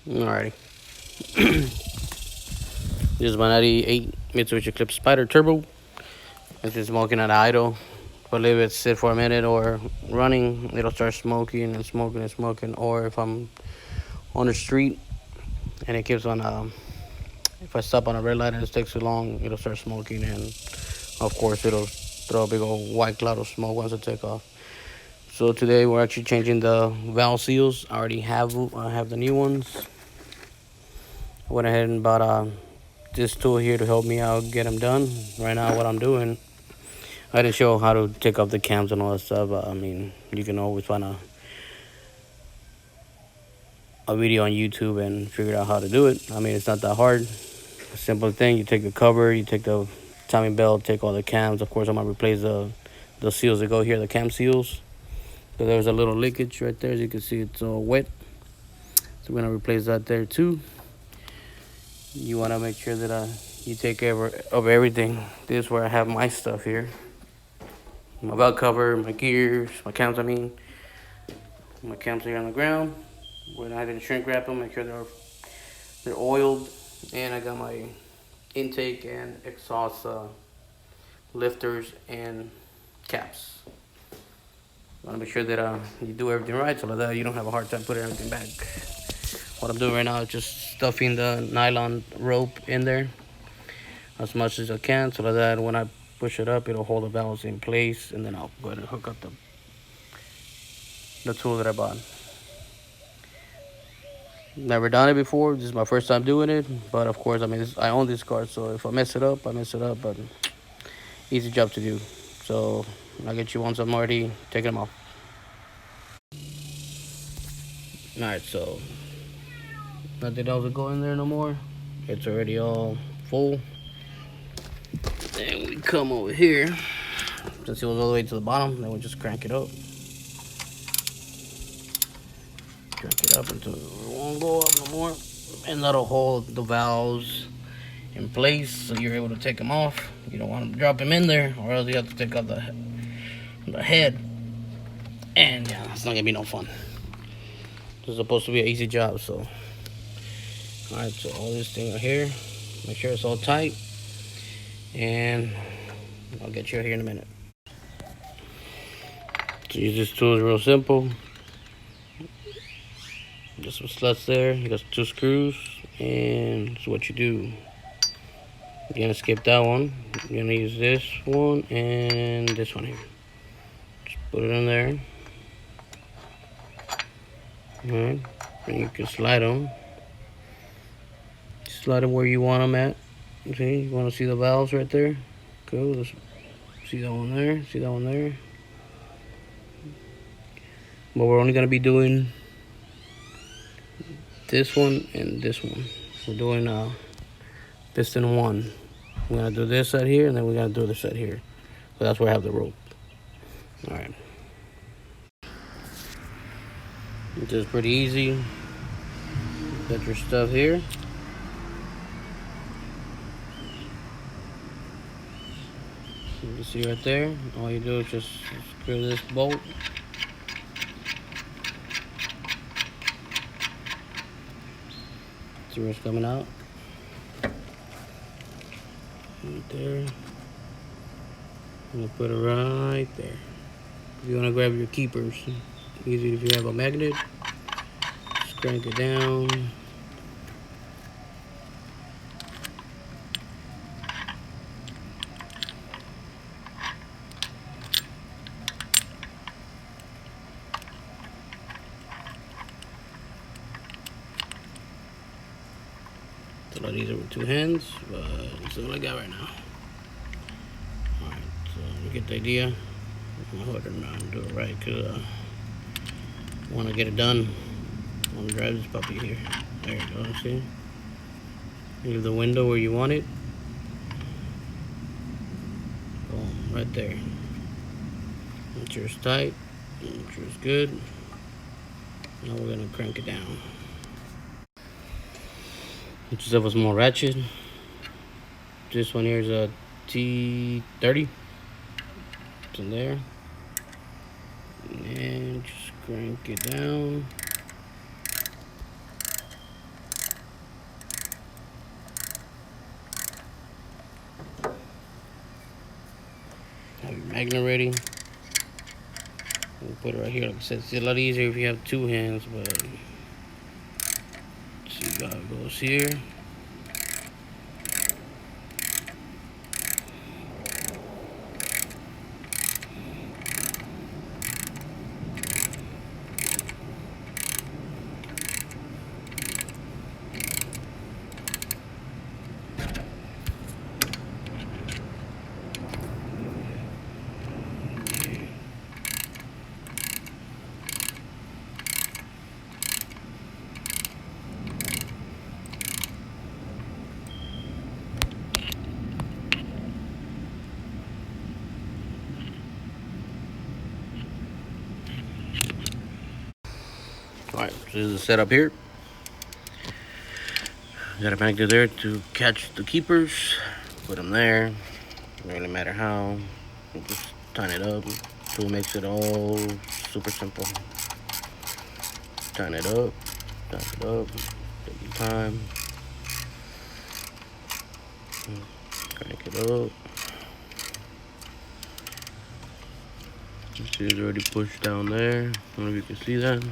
Alrighty. This is my 98 Mitsubishi Eclipse Spider Turbo. It's just smoking at idle. If I leave it sit for a minute or running, it'll start smoking and smoking and smoking. Or if I'm on the street and it keeps on, if I stop on a red light and it takes too long, it'll start smoking. And of course, it'll throw a big old white cloud of smoke once it takes off. So today we're actually changing the valve seals. I have the new ones. I went ahead and bought this tool here to help me out get them done. Right now, what I'm doing, I didn't show how to take off the cams and all that stuff. I mean, you can always find a video on YouTube and figure out how to do it. I mean, it's not that hard. A simple thing. You take the cover, you take the timing belt, take all the cams. Of course, I'm gonna replace the seals that go here, the cam seals. So there's a little leakage right there. As you can see, it's all wet. So we're gonna replace that there too. You wanna make sure that you take care of everything. This is where I have my stuff here. My belt cover, my gears, my cams. My cams are here on the ground. When I didn't shrink wrap them, make sure they're oiled. And I got my intake and exhaust lifters and caps. I want to make sure that you do everything right so that you don't have a hard time putting everything back. What I'm doing right now is just stuffing the nylon rope in there as much as I can so that when I push it up, it'll hold the valves in place, and then I'll go ahead and hook up the tool that I bought. Never done it before. This is my first time doing it, but of course, I mean, I own this car, so if I mess it up, I mess it up. But easy job to do. So I'll get you once I'm already taking them off. All right, so nothing else will go in there no more. It's already all full. Then we come over here. Since it was all the way to the bottom, then we just crank it up. Crank it up until it won't go up no more. And that'll hold the valves in place so you're able to take them off. You don't want to drop them in there, or else you have to take off the head. And yeah, it's not gonna be no fun. This is supposed to be an easy job, so. Alright, so all this thing right here, make sure it's all tight. And I'll get you here in a minute. To use this tool is real simple. Just some sluts there. You got 2 screws, and so what you do, you're gonna skip that one. You're gonna use this one and this one here. Just put it in there. Alright, and you can slide them. Slide them where you want them at. See, you want to see the valves right there? Cool. Let's see that one there. See that one there. But we're only gonna be doing this one and this one. We're doing piston 1. We're gonna do this side here, and then we're gonna do this side here. So that's where I have the rope. All right. It's just pretty easy. Got your stuff here. You can see right there. All you do is just screw this bolt. See where it's coming out? Right there. I'm gonna put it right there. If you wanna grab your keepers, easy if you have a magnet. Just crank it down. It's a lot easier with 2 hands, but that's all I got right now. Alright, so you get the idea. I'm gonna hold it around and do it right because I want to get it done. I want to drive this puppy here. There you go, see? Leave the window where you want it. Boom, right there. Make sure it's tight. Make sure it's good. Now we're gonna crank it down. Get yourself a small ratchet. This one here is a T30. It's in there. And just crank it down. magnet ready. We'll put it right here. Like I said, it's a lot easier if you have two hands, but let's see how it goes here. Alright, so this is the setup here. Got a magnet there to catch the keepers. Put them there. Doesn't really matter how. You just tighten it up. Tool makes it all super simple. Tighten it up. Tighten it up. Take your time. Crank it up. You see it's already pushed down there. I don't know if you can see that.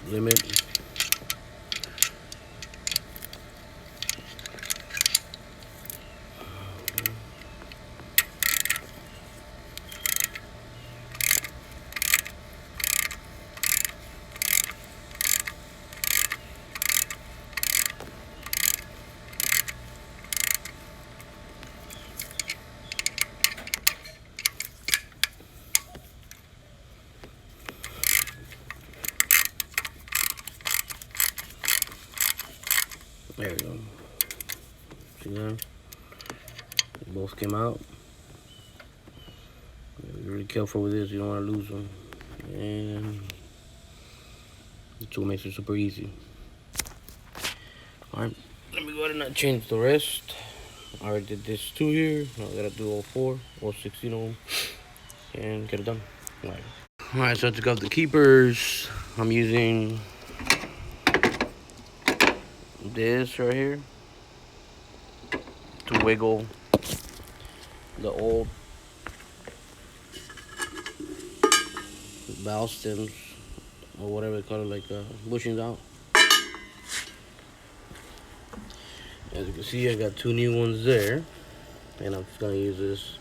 Limit. There we go. See that? They both came out. Be really careful with this, you don't want to lose them. And the tool makes it super easy. Alright, let me go ahead and change the rest. I already did this two here. Now I gotta do all four, all 16 of them, and get it done. Alright, so I took off the keepers. I'm using this right here to wiggle the old valve stems or whatever they call it, like bushings out. As you can see, I got two new ones there, and I'm just gonna use this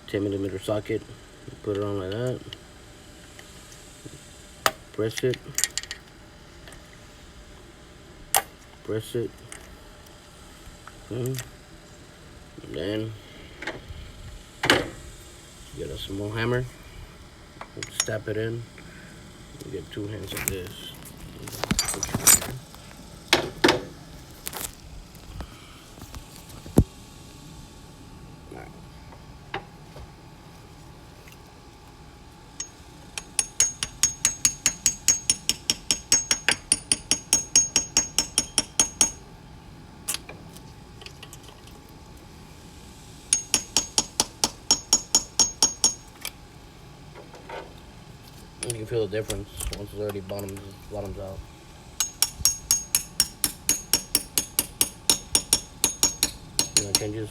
10mm socket. Put it on like that. Press it. Press it. And then get a small hammer. Stab it in. You get two hands like this. You can feel the difference once it's already bottoms out. See how it changes?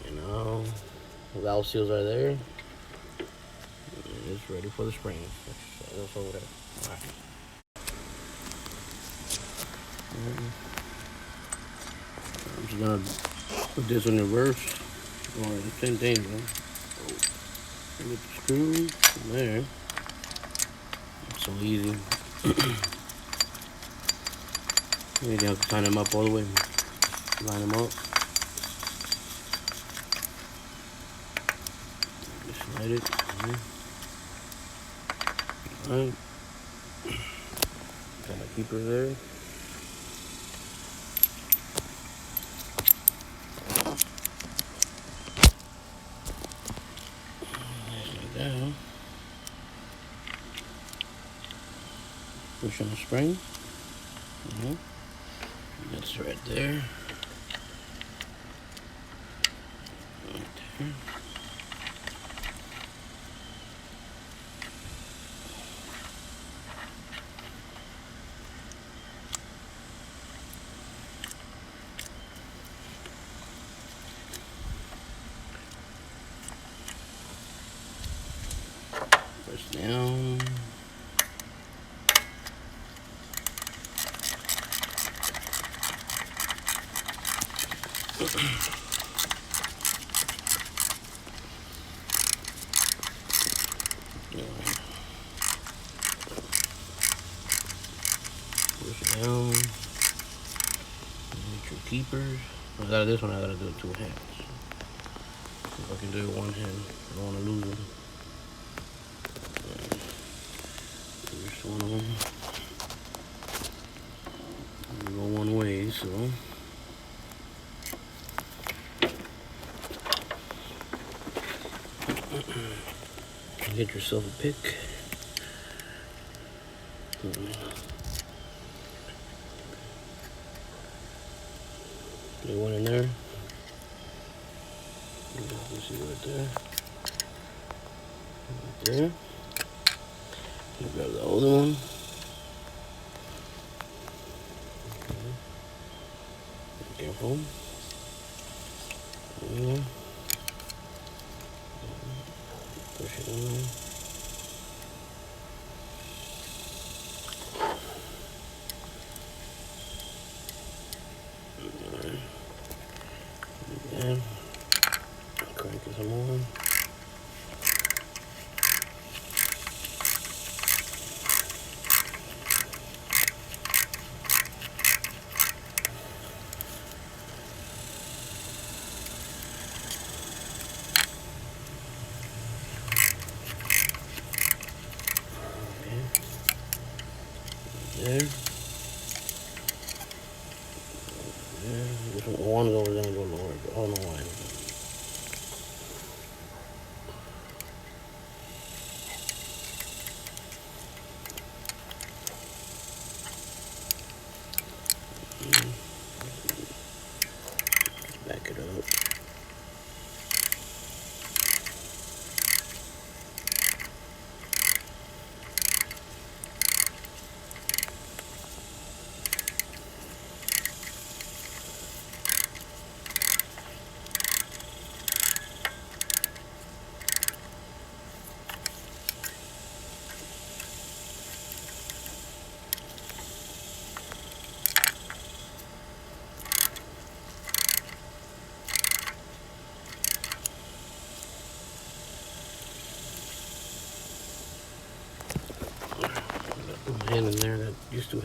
You know, the valve seals are there. And it's ready for the springs. That's over there. Alright. I'm just gonna put this in reverse. Or the same thing, man. Get the screws from there. It's so easy. You have to tighten them up all the way. Line them up. Just slide it. Alright. Got my keeper there. down. Push on the spring. That's right there. Right there. Press down. Push down. Get your keepers. This one I gotta do it 2 hands. If I can do it 1 hand, I don't want to lose them. Here's one of them. We go one way, so. Get yourself a pick. Get one in there. You see right there. Right there. You grab the other one. Be careful. Push it in. Alright. Crank it some more. There. This one goes in and go lower. I don't know why. Back it up. Put my hand in there, that used to it.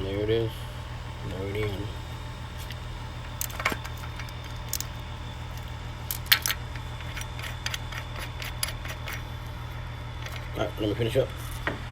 There it is. Lower it in. Alright, let me finish up.